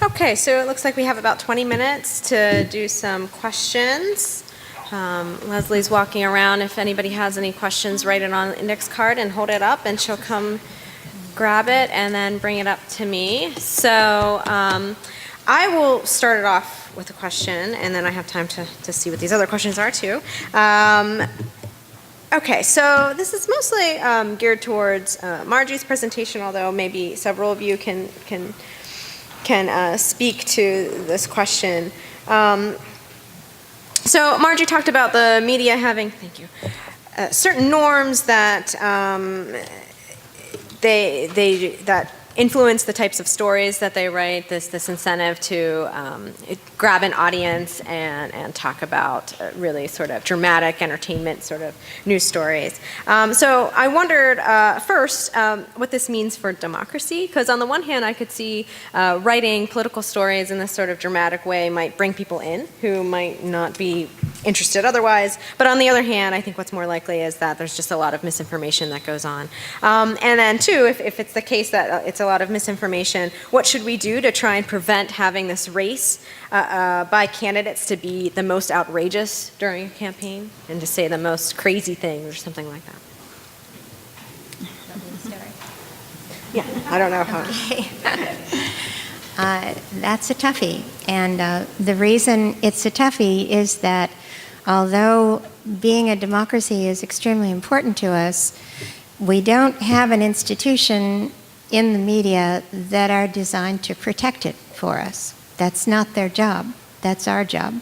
Okay, so it looks like we have about 20 minutes to do some questions. Leslie's walking around. If anybody has any questions, write it on the index card and hold it up, and she'll come grab it and then bring it up to me. So I will start it off with a question, and then I have time to see what these other questions are too. Okay, so this is mostly geared towards Marjorie's presentation, although maybe several of you can speak to this question. So Marjorie talked about the media having, thank you, certain norms that that influence the types of stories that they write. This incentive to grab an audience and talk about really sort of dramatic entertainment sort of news stories. So I wondered first what this means for democracy, because on the one hand I could see writing political stories in this sort of dramatic way might bring people in who might not be interested otherwise, but on the other hand I think what's more likely is that there's just a lot of misinformation that goes on. And then two, if it's the case that it's a lot of misinformation, what should we do to try and prevent having this race by candidates to be the most outrageous during a campaign and to say the most crazy things or something like that? Yeah, I don't know how. Okay. That's a toughie. And the reason it's a toughie is that although being a democracy is extremely important to us, we don't have an institution in the media that are designed to protect it for us. That's not their job. That's our job.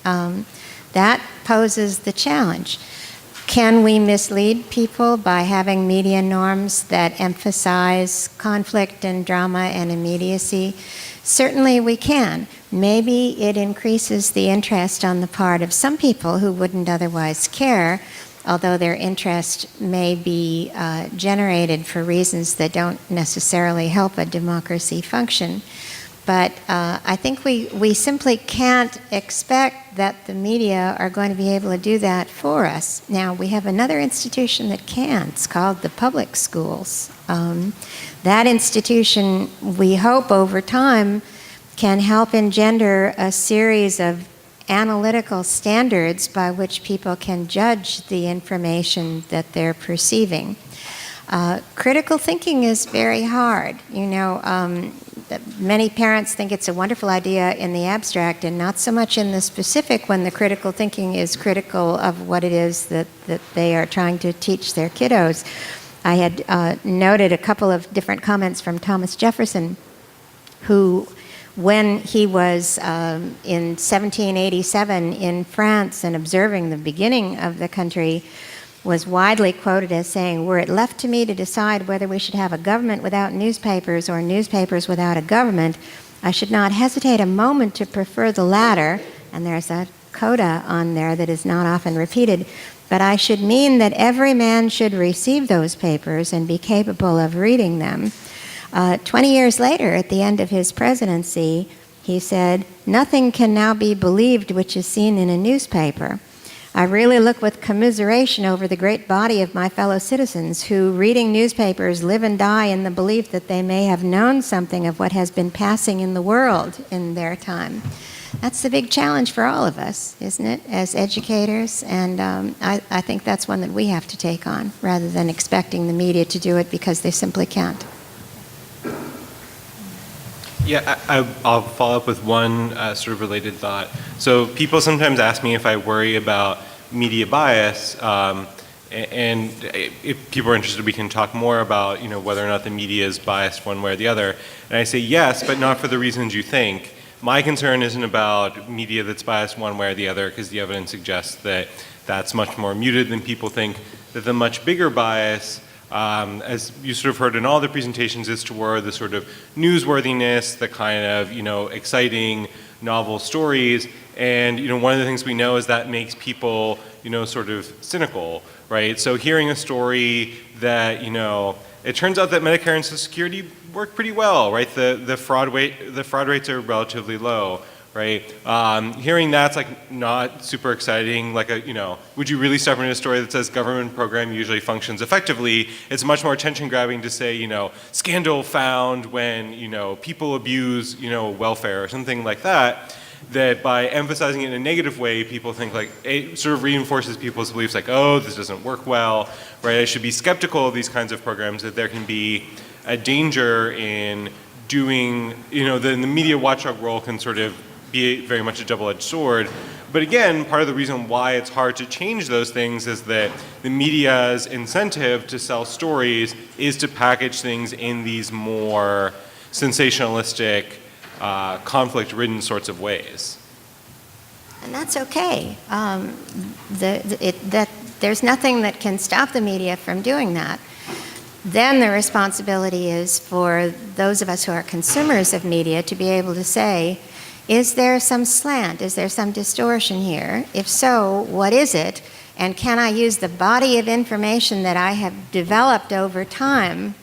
That poses the challenge. Can we mislead people by having media norms that emphasize conflict and drama and immediacy? Certainly we can. Maybe it increases the interest on the part of some people who wouldn't otherwise care, although their interest may be generated for reasons that don't necessarily help a democracy function. But I think we simply can't expect that the media are going to be able to do that for us. Now, we have another institution that can. It's called the public schools. That institution, we hope over time, can help engender a series of analytical standards by which people can judge the information that they're perceiving. Critical thinking is very hard. You know, many parents think it's a wonderful idea in the abstract and not so much in the specific when the critical thinking is critical of what it is that they are trying to teach their kiddos. I had noted a couple of different comments from Thomas Jefferson, who, when he was in 1787 in France and observing the beginning of the country, was widely quoted as saying, "Were it left to me to decide whether we should have a government without newspapers or newspapers without a government, I should not hesitate a moment to prefer the latter," and there's a coda on there that is not often repeated, "but I should mean that every man should receive those papers and be capable of reading them." 20 years later, at the end of his presidency, he said, "Nothing can now be believed which is seen in a newspaper. I really look with commiseration over the great body of my fellow citizens who, reading newspapers, live and die in the belief that they may have known something of what has been passing in the world in their time." That's the big challenge for all of us, isn't it, as educators? And I think that's one that we have to take on, rather than expecting the media to do it because they simply can't. Yeah, I'll follow up with one sort of related thought. So people sometimes ask me if I worry about media bias, and if people are interested, we can talk more about, you know, whether or not the media is biased one way or the other. And I say yes, but not for the reasons you think. My concern isn't about media that's biased one way or the other, because the evidence suggests that that's much more muted than people think. That the much bigger bias, as you sort of heard in all the presentations, is toward the sort of newsworthiness, the kind of, you know, exciting novel stories. And, you know, one of the things we know is that makes people, you know, sort of cynical, right? So hearing a story that, you know, it turns out that Medicare and Social Security work pretty well, right? The fraud rates are relatively low. right? Hearing that's like not super exciting, like would you really start in a story that says government program usually functions effectively? It's much more attention grabbing to say, scandal found when, people abuse, welfare or something like that. That by emphasizing it in a negative way, people think like, it sort of reinforces people's beliefs like, oh, this doesn't work well, right? I should be skeptical of these kinds of programs, that there can be a danger in doing, the media watchdog role can sort of be very much a double-edged sword. But again, part of the reason why it's hard to change those things is that the media's incentive to sell stories is to package things in these more sensationalistic, conflict-ridden sorts of ways. And that's okay. There's nothing that can stop the media from doing that. Then the responsibility is for those of us who are consumers of media to be able to say, is there some slant? Is there some distortion here? If so, what is it? And can I use the body of information that I have developed over time?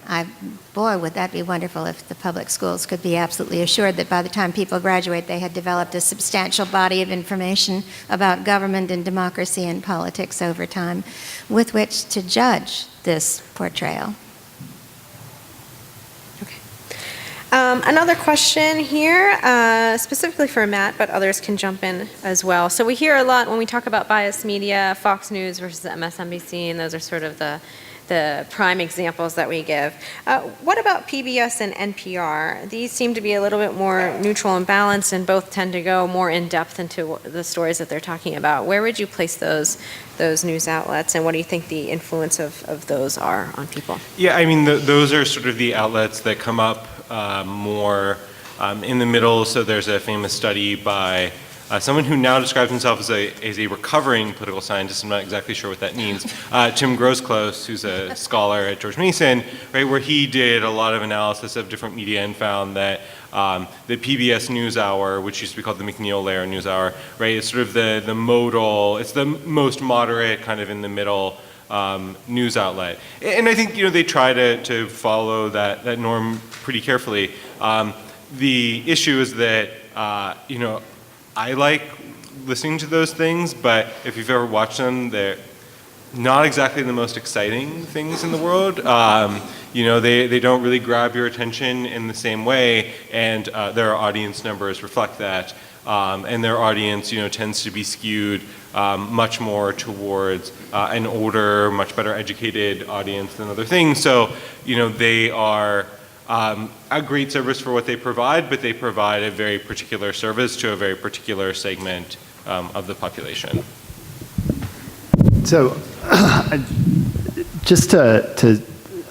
Boy, would that be wonderful if the public schools could be absolutely assured that by the time people graduate, they had developed a substantial body of information about government and democracy and politics over time with which to judge this portrayal. Another question here, specifically for Matt, but others can jump in as well. So we hear a lot when we talk about biased media, Fox News versus MSNBC, and those are sort of the prime examples that we give. What about PBS and NPR? These seem to be a little bit more neutral and balanced, and both tend to go more in depth into the stories that they're talking about. Where would you place those news outlets, and what do you think the influence of those are on people? Yeah, I mean, those are sort of the outlets that come up more in the middle. So there's a famous study by someone who now describes himself as a recovering political scientist. I'm not exactly sure what that means. Tim Grosclose, who's a scholar at George Mason, right, where he did a lot of analysis of different media and found that the PBS NewsHour, which used to be called the McNeil-Lehrer NewsHour, right, is sort of the modal, it's the most moderate, kind of in the middle news outlet. And I think, they try to follow that norm pretty carefully. The issue is that, I like listening to those things, but if you've ever watched them, they're not exactly the most exciting things in the world. They don't really grab your attention in the same way, and their audience numbers reflect that. And their audience, tends to be skewed much more towards an older, much better educated audience than other things. So, they are a great service for what they provide, but they provide a very particular service to a very particular segment of the population. So, just to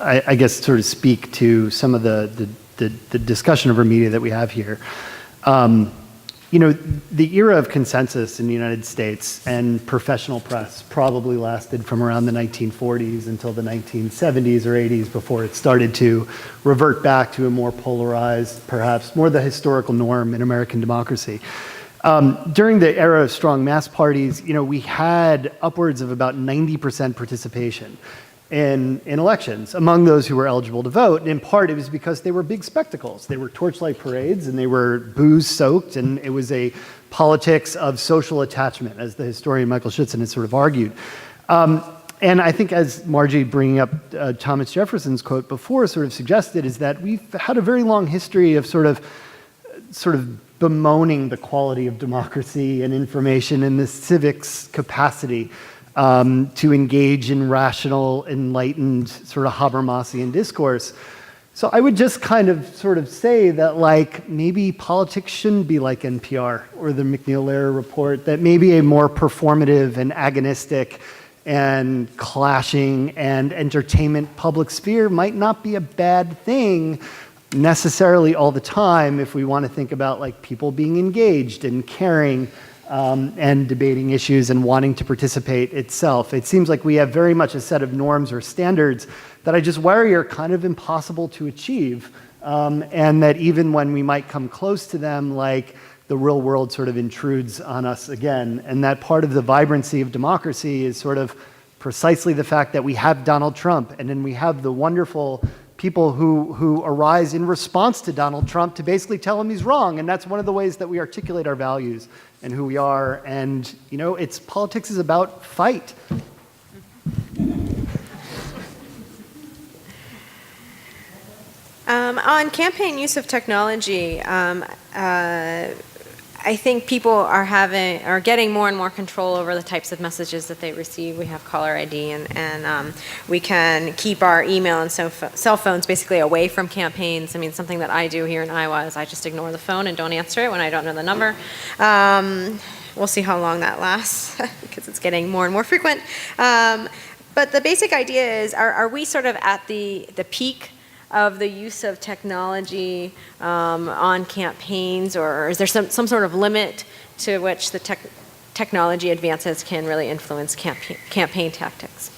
I guess, sort of speak to some of the discussion over media that we have here. The era of consensus in the United States and professional press probably lasted from around the 1940s until the 1970s or 80s before it started to revert back to a more polarized, perhaps more the historical norm in American democracy. During the era of strong mass parties, we had upwards of about 90% participation in elections among those who were eligible to vote. And in part, it was because they were big spectacles. They were torchlight parades, and they were booze-soaked, and it was a politics of social attachment, as the historian Michael Schützen has sort of argued. And I think, as Margie bringing up Thomas Jefferson's quote before sort of suggested, is that we've had a very long history of sort of bemoaning the quality of democracy and information in the civics capacity to engage in rational, enlightened, sort of Habermasian discourse. So I would just kind of sort of say that, like, maybe politics shouldn't be like NPR or the McNeil-Lehrer report, that maybe a more performative and agonistic and clashing and entertainment public sphere might not be a bad thing necessarily all the time if we want to think about, like, people being engaged and caring and debating issues and wanting to participate itself. It seems like we have very much a set of norms or standards that I just worry are kind of impossible to achieve, and that even when we might come close to them, like, the real world sort of intrudes on us again. And that part of the vibrancy of democracy is sort of precisely the fact that we have Donald Trump, and then we have the wonderful people who arise in response to Donald Trump to basically tell him he's wrong. And that's one of the ways that we articulate our values and who we are. And, it's politics is about fight. On campaign use of technology, I think people are getting more and more control over the types of messages that they receive. We have caller ID, and we can keep our email and cell phones basically away from campaigns. I mean, something that I do here in Iowa is I just ignore the phone and don't answer it when I don't know the number. We'll see how long that lasts because it's getting more and more frequent. But the basic idea is, are we sort of at the peak of the use of technology on campaigns, or is there some sort of limit to which the technology advances can really influence campaign tactics?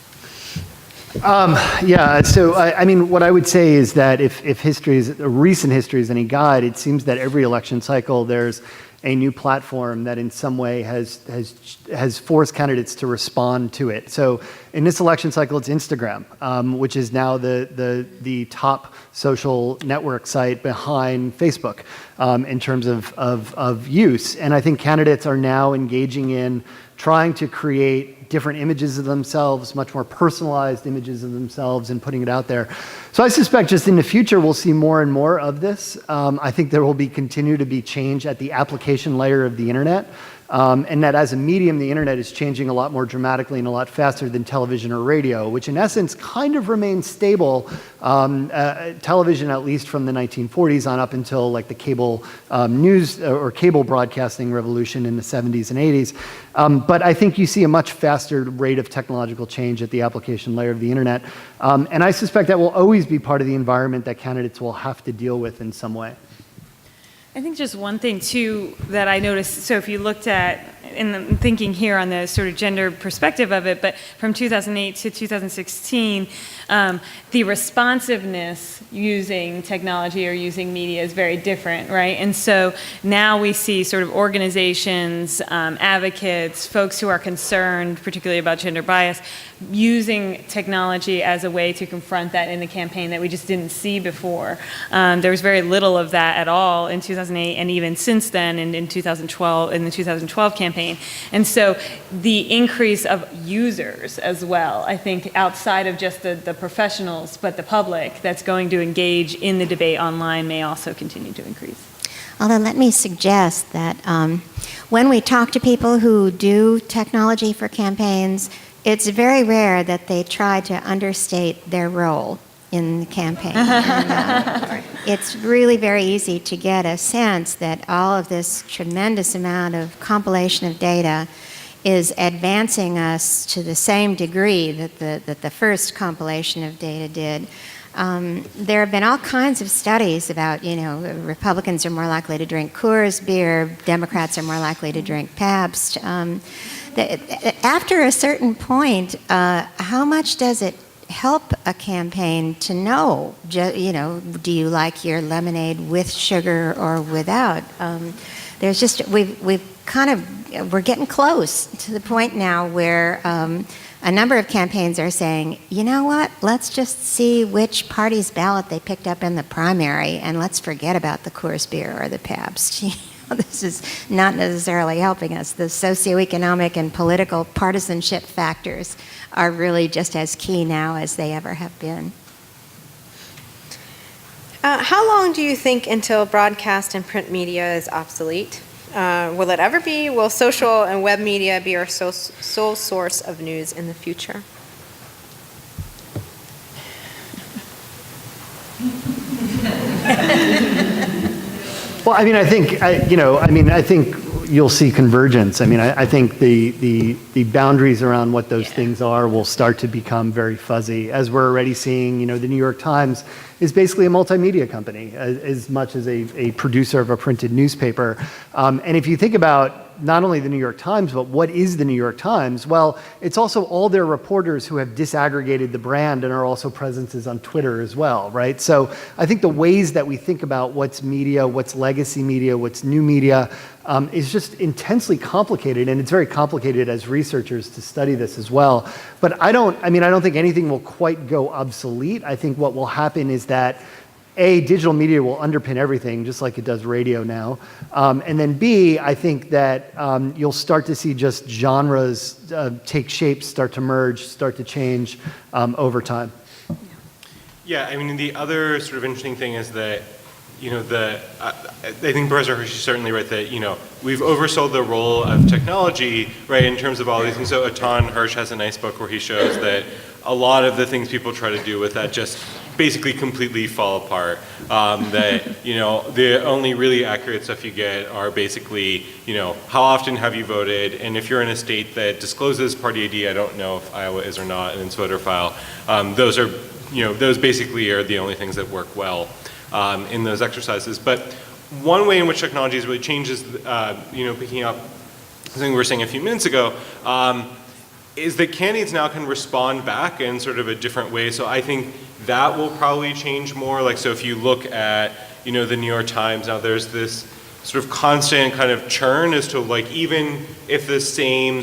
Yeah, so I mean, what I would say is that if recent history is any guide, it seems that every election cycle there's a new platform that in some way has forced candidates to respond to it. So in this election cycle, it's Instagram, which is now the top social network site behind Facebook in terms of use. And I think candidates are now engaging in trying to create different images of themselves, much more personalized images of themselves, and putting it out there. So I suspect just in the future we'll see more and more of this. I think there will continue to be change at the application layer of the internet, and that as a medium, the internet is changing a lot more dramatically and a lot faster than television or radio, which in essence kind of remains stable. Television, at least from the 1940s on up until like the cable news or cable broadcasting revolution in the 70s and 80s. But I think you see a much faster rate of technological change at the application layer of the internet. And I suspect that will always be part of the environment that candidates will have to deal with in some way. I think just one thing, too, that I noticed, so if you looked at, in thinking here on the sort of gender perspective of it, but from 2008 to 2016, the responsiveness using technology or using media is very different, right? And so now we see sort of organizations, advocates, folks who are concerned, particularly about gender bias, using technology as a way to confront that in the campaign that we just didn't see before. There was very little of that at all in 2008, and even since then in 2012, in the 2012 campaign. And so the increase of users as well, I think outside of just the professionals, but the public that's going to engage in the debate online may also continue to increase. Although let me suggest that when we talk to people who do technology for campaigns, it's very rare that they try to understate their role in the campaign. And, it's really very easy to get a sense that all of this tremendous amount of compilation of data is advancing us to the same degree that the first compilation of data did. There have been all kinds of studies about, Republicans are more likely to drink Coors beer, Democrats are more likely to drink Pabst. After a certain point, how much does it help a campaign to know, do you like your lemonade with sugar or without? There's just, we're getting close to the point now where a number of campaigns are saying, you know what, let's just see which party's ballot they picked up in the primary, and let's forget about the Coors beer or the Pabst. This is not necessarily helping us. The socioeconomic and political partisanship factors are really just as key now as they ever have been. How long do you think until broadcast and print media is obsolete? Will it ever be? Will social and web media be our sole source of news in the future? Well, I mean, I think you'll see convergence. I mean, I think the boundaries around what those things are will start to become very fuzzy, as we're already seeing. The New York Times is basically a multimedia company as much as a producer of a printed newspaper. And if you think about not only the New York Times, but what is the New York Times? Well, it's also all their reporters who have disaggregated the brand and are also presences on Twitter as well, right? So I think the ways that we think about what's media, what's legacy media, what's new media, is just intensely complicated, and it's very complicated as researchers to study this as well. But I don't think anything will quite go obsolete. I think what will happen is that A, digital media will underpin everything, just like it does radio now. And then B, I think that you'll start to see just genres take shape, start to merge, start to change over time. Yeah, I mean, the other sort of interesting thing is that, I think Professor Hershey's certainly right that, we've oversold the role of technology, right, in terms of all these things. So Atan Hirsch has a nice book where he shows that a lot of the things people try to do with that just basically completely fall apart. That, the only really accurate stuff you get are basically, how often have you voted? And if you're in a state that discloses party ID, I don't know if Iowa is or not, and it's voter file, those basically are the only things that work well in those exercises. But one way in which technology has really changed is, picking up something we were saying a few minutes ago, is that candidates now can respond back in sort of a different way. So I think that will probably change more. Like, so if you look at, the New York Times, now there's this sort of constant kind of churn as to, like, even if the same,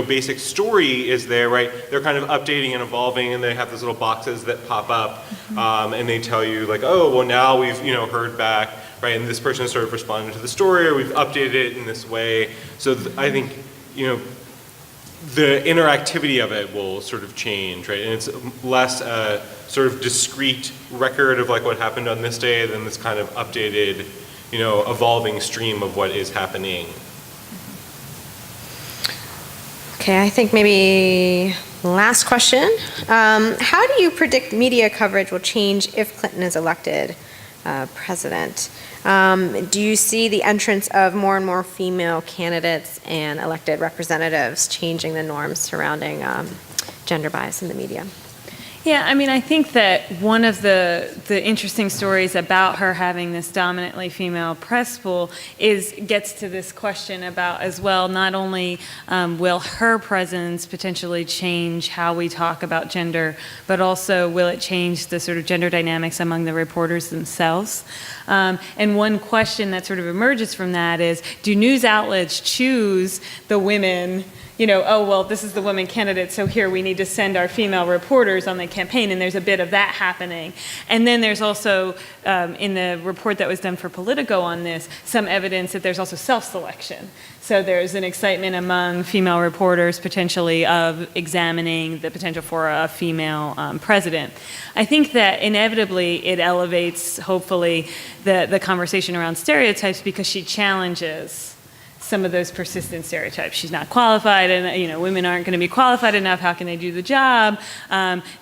basic story is there, right, they're kind of updating and evolving, and they have those little boxes that pop up, and they tell you, like, oh, well, now we've, heard back, right, and this person is sort of responding to the story, or we've updated it in this way. So I think, the interactivity of it will sort of change, right, and it's less a sort of discrete record of, like, what happened on this day than this kind of updated, evolving stream of what is happening. Okay, I think maybe last question. How do you predict media coverage will change if Clinton is elected president? Do you see the entrance of more and more female candidates and elected representatives changing the norms surrounding gender bias in the media? Yeah, I mean, I think that one of the interesting stories about her having this dominantly female press pool gets to this question about as well, not only will her presence potentially change how we talk about gender, but also will it change the sort of gender dynamics among the reporters themselves? And one question that sort of emerges from that is, do news outlets choose the women, oh, well, this is the woman candidate, so here we need to send our female reporters on the campaign, and there's a bit of that happening. And then there's also, in the report that was done for Politico on this, some evidence that there's also self-selection. So there's an excitement among female reporters potentially of examining the potential for a female president. I think that inevitably it elevates, hopefully, the conversation around stereotypes because she challenges some of those persistent stereotypes. She's not qualified, and women aren't going to be qualified enough. How can they do the job?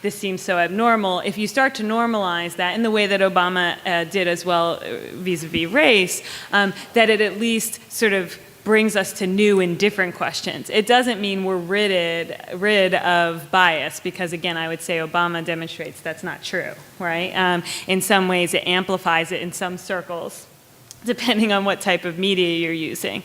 This seems so abnormal. If you start to normalize that in the way that Obama did as well vis-a-vis race, that it at least sort of brings us to new and different questions. It doesn't mean we're rid of bias, because again, I would say Obama demonstrates that's not true, right? In some ways, it amplifies it in some circles, depending on what type of media you're using.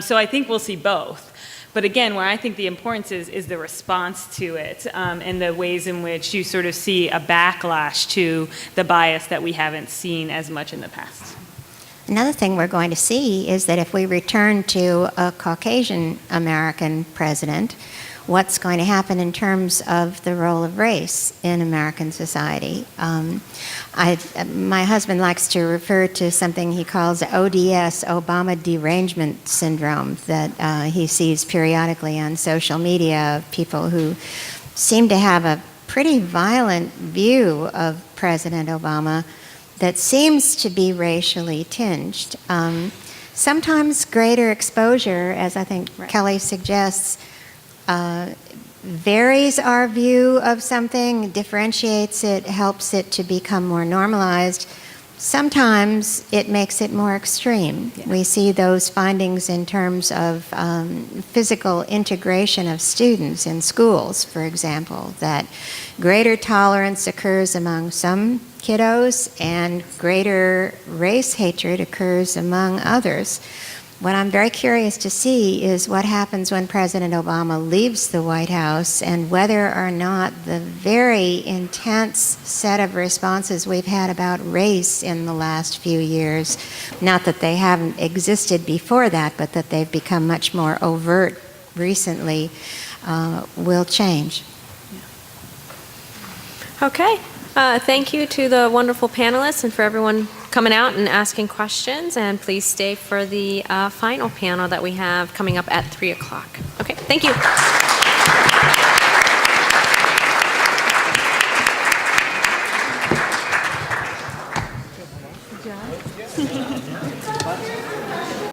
So I think we'll see both. But again, where I think the importance is the response to it, and the ways in which you sort of see a backlash to the bias that we haven't seen as much in the past. Another thing we're going to see is that if we return to a Caucasian American president, what's going to happen in terms of the role of race in American society. My husband likes to refer to something he calls ODS, Obama derangement syndrome, that he sees periodically on social media of people who seem to have a pretty violent view of President Obama that seems to be racially tinged. Sometimes greater exposure, as I think Kelly suggests, varies our view of something, differentiates it, helps it to become more normalized. Sometimes it makes it more extreme. Yeah. We see those findings in terms of physical integration of students in schools, for example, that greater tolerance occurs among some kiddos and greater race hatred occurs among others. what I'm very curious to see is what happens when President Obama leaves the White House and whether or not the very intense set of responses we've had about race in the last few years, not that they haven't existed before that, but that they've become much more overt recently, will change. Okay. Thank you to the wonderful panelists and for everyone coming out and asking questions. And please stay for the final panel that we have coming up at 3 o'clock. Okay, thank you.